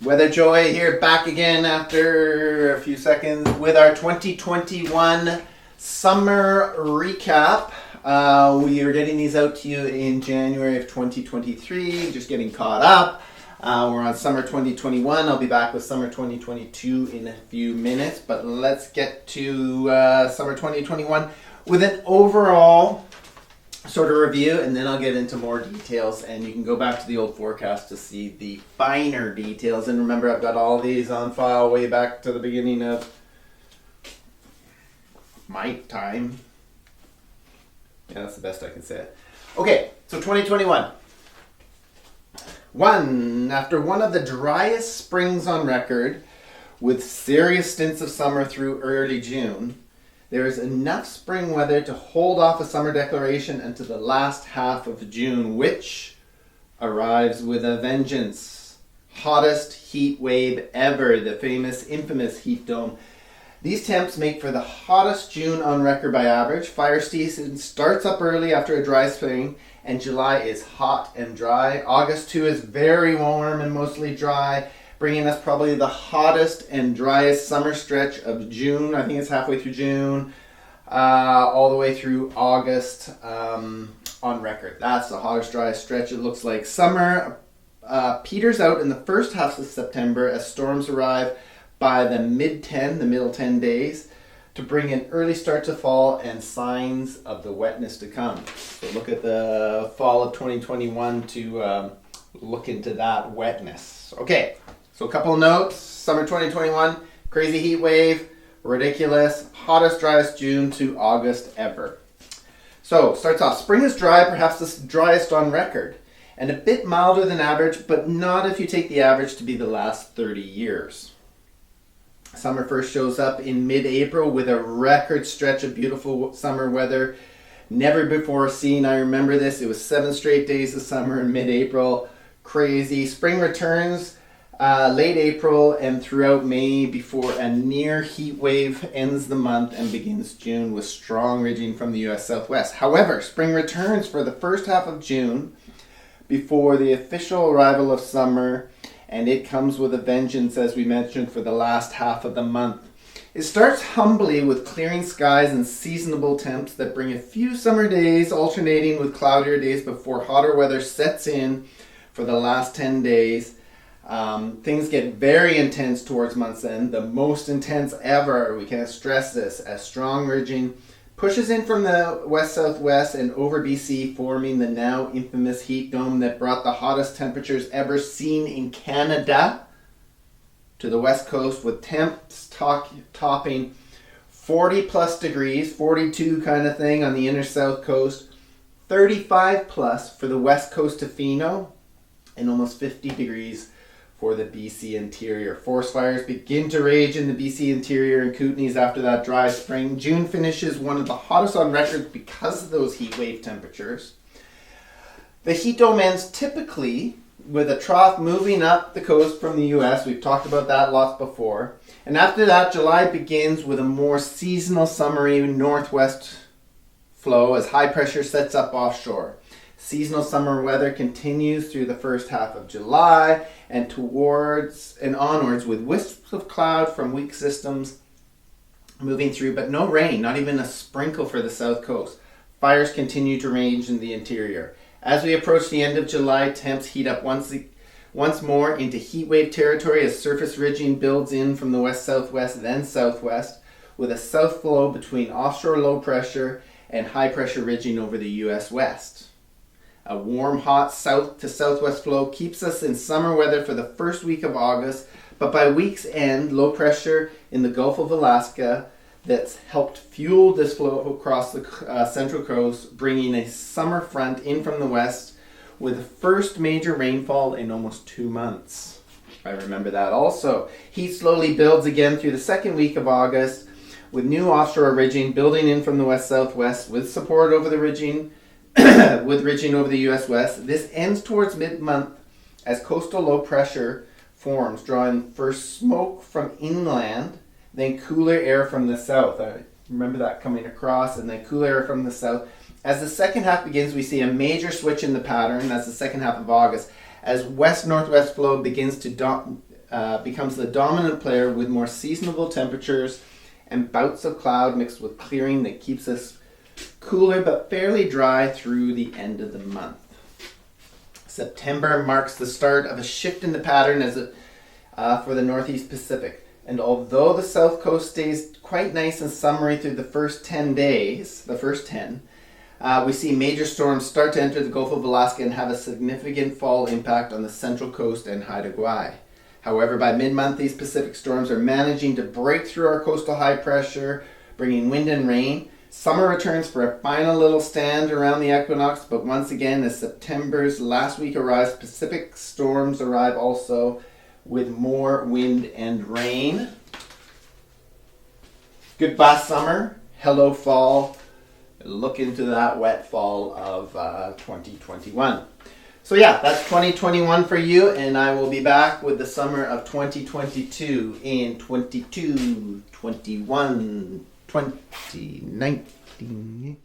Weather Joy here, back again after a few seconds with our 2021 summer recap. We are getting these out to you in January of 2023, just getting caught up. We're on summer 2021. I'll be back with summer 2022 in a few minutes, but let's get to summer 2021 with an overall sort of review, and then I'll get into more details, and you can go back to the old forecast to see the finer details. And remember, I've got all these on file way back to the beginning of my time. Yeah, that's the best I can say it. Okay, so 2021. After one of the driest springs on record, with serious stints of summer through early June, there is enough spring weather to hold off a summer declaration until the last half of June, which arrives with a vengeance. Hottest heat wave ever, the infamous heat dome. These temps make for the hottest June on record by average. Fire season starts up early after a dry spring, and July is hot and dry. August too is very warm and mostly dry, bringing us probably the hottest and driest summer stretch of June. I think it's halfway through June, all the way through August on record. That's the hottest, driest stretch it looks like. Summer peters out in the first half of September as storms arrive by the middle 10 days to bring an early start to fall and signs of the wetness to come. So look at the fall of 2021 to look into that wetness. Okay. So a couple of notes. Summer 2021, crazy heat wave, ridiculous, hottest, driest June to August ever. So starts off, spring is dry, perhaps the driest on record, and a bit milder than average, but not if you take the average to be the last 30 years. Summer first shows up in mid-April with a record stretch of beautiful summer weather, never before seen. I remember this. It was 7 straight days of summer in mid-April. Crazy. Spring returns late April and throughout May before a near heat wave ends the month and begins June with strong ridging from the U.S. Southwest. However, spring returns for the first half of June before the official arrival of summer, and it comes with a vengeance, as we mentioned, for the last half of the month. It starts humbly with clearing skies and seasonable temps that bring a few summer days alternating with cloudier days before hotter weather sets in for the last 10 days. Things get very intense towards month's end, the most intense ever. We can't stress this, as strong ridging pushes in from the west-southwest and over BC, forming the now infamous heat dome that brought the hottest temperatures ever seen in Canada to the west coast, with temps topping 40 plus degrees, 42 kind of thing on the inner south coast, 35 plus for the west coast to Fino, and almost 50 degrees for the BC interior. Forest fires begin to rage in the BC interior and Kootenays after that dry spring. June finishes one of the hottest on record because of those heat wave temperatures. The heat dome ends typically with a trough moving up the coast from the US. We've talked about that lots before. And after that, July begins with a more seasonal summery northwest flow as high pressure sets up offshore. Seasonal summer weather continues through the first half of July and towards and onwards, with wisps of cloud from weak systems moving through, but no rain, not even a sprinkle for the south coast. Fires continue to rage in the interior. As we approach the end of July, temps heat up once more into heat wave territory as surface ridging builds in from the west-southwest, then southwest, with a south flow between offshore low pressure and high pressure ridging over the U.S. West. A warm, hot south to southwest flow keeps us in summer weather for the first week of August, but by week's end, low pressure in the Gulf of Alaska that's helped fuel this flow across the central coast, bringing a summer front in from the west with the first major rainfall in almost 2 months. I remember that also. Heat slowly builds again through the second week of August, with new offshore ridging building in from the west-southwest with support over the ridging with ridging over the U.S. West. This ends towards mid-month as coastal low pressure forms, drawing first smoke from inland, then cooler air from the south. I remember that coming across, and then cooler air from the south. As the second half begins, we see a major switch in the pattern. That's the second half of August, as west-northwest flow begins to becomes the dominant player with more seasonable temperatures and bouts of cloud mixed with clearing that keeps us cooler but fairly dry through the end of the month. September marks the start of a shift in the pattern for the Northeast Pacific. And although the South Coast stays quite nice and summery through the first 10 days, we see major storms start to enter the Gulf of Alaska and have a significant fall impact on the Central Coast and Haida Gwaii. However, by mid-month, these Pacific storms are managing to break through our coastal high pressure, bringing wind and rain. Summer returns for a final little stand around the equinox, but once again, as September's last week arrives, Pacific storms arrive also with more wind and rain. Goodbye summer, hello fall. Look into that wet fall of 2021. So yeah, that's 2021 for you, and I will be back with the summer of 2022 in 22, 21, 2019.